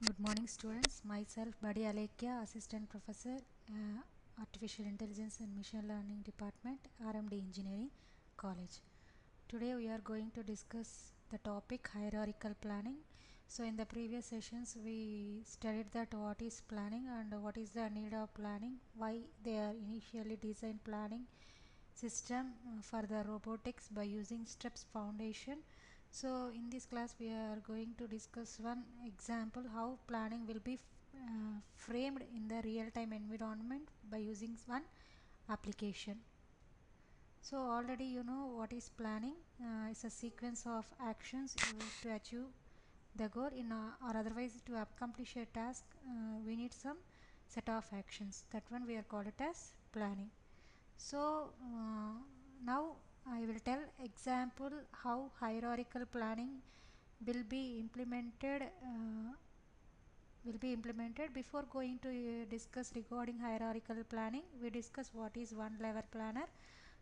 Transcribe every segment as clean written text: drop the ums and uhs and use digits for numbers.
Good morning students, myself Badi Alekhya, Assistant Professor, Artificial Intelligence and Machine Learning Department, RMD Engineering College. Today we are going to discuss the topic hierarchical planning. So in the previous sessions we studied that what is planning and what is the need of planning, why they are initially designed planning system for the robotics by using steps foundation. So in this class we are going to discuss one example how planning will be framed in the real-time environment by using one application. So already you know what is planning. It's a sequence of actions to achieve the goal or otherwise to accomplish a task. We need some set of actions. That one we are called it as planning. So now I will tell example how hierarchical planning will be implemented. Before going to discuss regarding hierarchical planning, we discuss what is one level planner.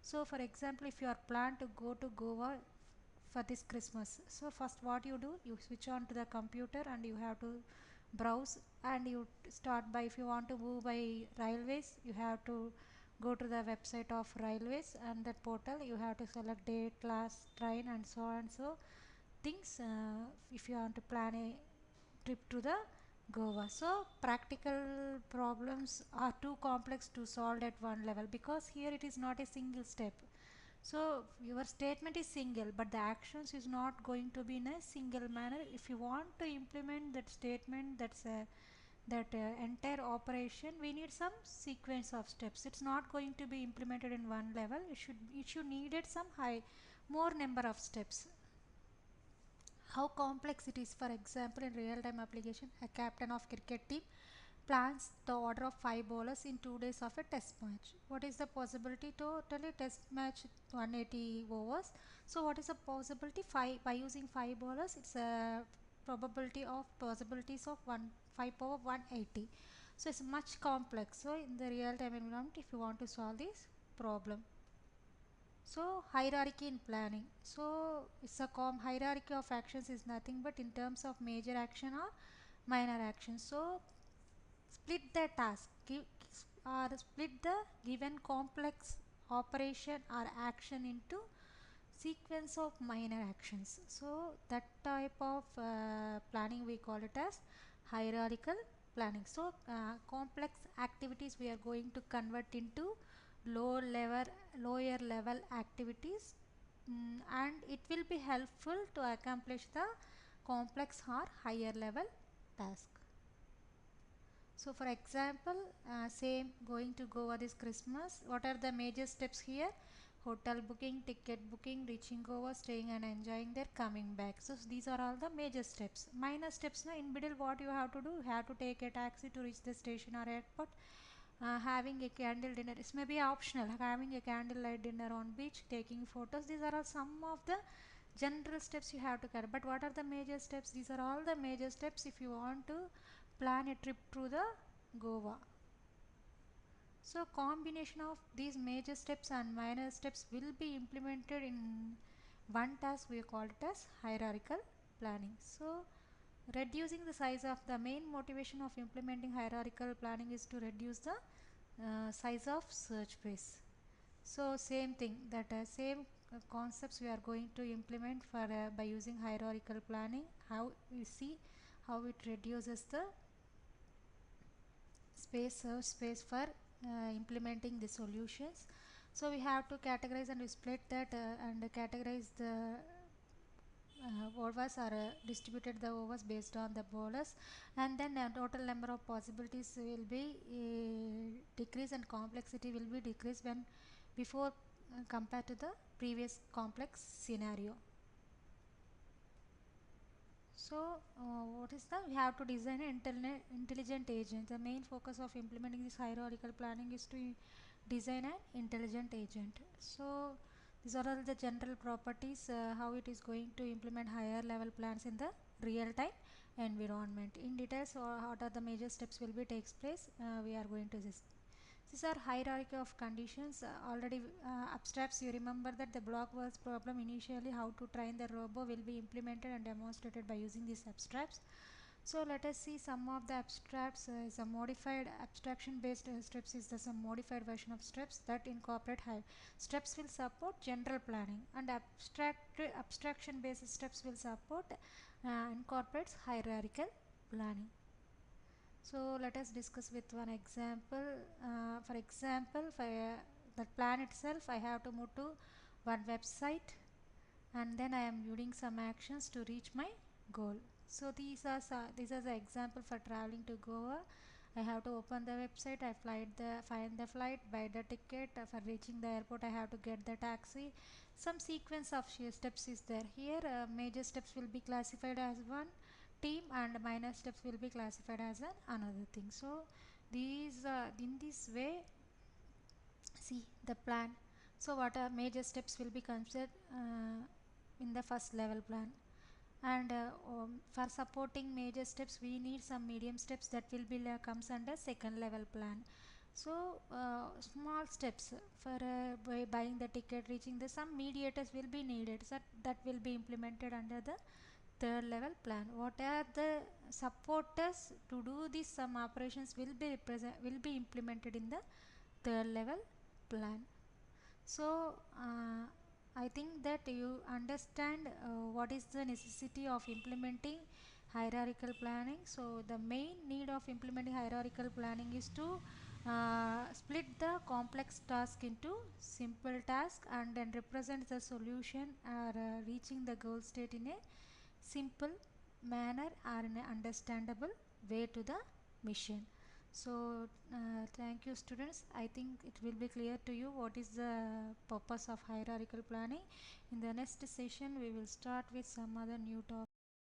So for example, if you are planned to go to Goa for this Christmas, so first what you do, you switch on to the computer and you have to browse, and you start by, if you want to move by railways, you have to go to the website of railways, and that portal you have to select date, class, train, and so on. So things, if you want to plan a trip to the Goa. So practical problems are too complex to solve at one level, because here it is not a single step. So your statement is single, but the actions is not going to be in a single manner. If you want to implement that statement, that entire operation, we need some sequence of steps. It's not going to be implemented in one level. It should needed some more number of steps. How complex it is. For example, in real-time application, a captain of cricket team plans the order of 5 bowlers in 2 days of a test match. What is the possibility? Totally test match 180 overs. So what is the possibility? 5 by using 5 bowlers, it's a probability of possibilities of 5 power 180. So it's much complex. So in the real-time environment, if you want to solve this problem. So hierarchy in planning. So it's a hierarchy of actions is nothing but in terms of major action or minor action. So split the task, or split the given complex operation or action into sequence of minor actions. So that type of planning we call it as hierarchical planning. So complex activities we are going to convert into lower level activities, and it will be helpful to accomplish the complex or higher level task. So for example, same going to Goa this Christmas. What are the major steps here? Hotel booking, ticket booking, reaching Goa, staying and enjoying their coming back. So these are all the major steps. Minor steps, in middle, what you have to do? You have to take a taxi to reach the station or airport. Having a candle dinner, it may be optional. Having a candlelight dinner on beach, taking photos. These are all some of the general steps you have to carry. But what are the major steps? These are all the major steps if you want to plan a trip to the Goa. So combination of these major steps and minor steps will be implemented in one task. We call it as hierarchical planning. So reducing the size of the main motivation of implementing hierarchical planning is to reduce the size of search space. So same thing, that same concepts we are going to implement for by using hierarchical planning. How we see how it reduces the search space for implementing the solutions. So we have to categorize and we split that and categorize the overs, are distributed the overs based on the bowlers, and then total number of possibilities will be decreased, and complexity will be decreased when before compared to the previous complex scenario. So what is the, we have to design an intelligent agent. The main focus of implementing this hierarchical planning is to design an intelligent agent. So these are all the general properties, how it is going to implement higher level plans in the real time environment. In details, or what are the major steps will be takes place, we are going to this. These are hierarchy of conditions. Already abstracts, you remember that the block was problem initially how to train the robot will be implemented and demonstrated by using these abstracts. So let us see some of the abstracts. Is a modified abstraction based steps is the some modified version of steps that incorporate high steps will support general planning, and abstraction based steps will support incorporates hierarchical planning. So let us discuss with one example. For example, for the plan itself, I have to move to one website, and then I am doing some actions to reach my goal. So these are the example for traveling to Goa. I have to open the website, find the flight, buy the ticket. For reaching the airport, I have to get the taxi. Some sequence of steps is there. Here major steps will be classified as one team, and minor steps will be classified as another thing. So these in this way, see the plan. So what are major steps will be considered in the first level plan, and for supporting major steps we need some medium steps that will be comes under second level plan. So small steps for buying the ticket, reaching the some mediators will be needed, so that will be implemented under the third level plan. What are the supporters to do this some operations will be implemented in the third level plan. So I think that you understand what is the necessity of implementing hierarchical planning. So the main need of implementing hierarchical planning is to split the complex task into simple task, and then represent the solution or reaching the goal state in a simple manner or in an understandable way to the mission. So thank you students. I think it will be clear to you what is the purpose of hierarchical planning. In the next session we will start with some other new topic.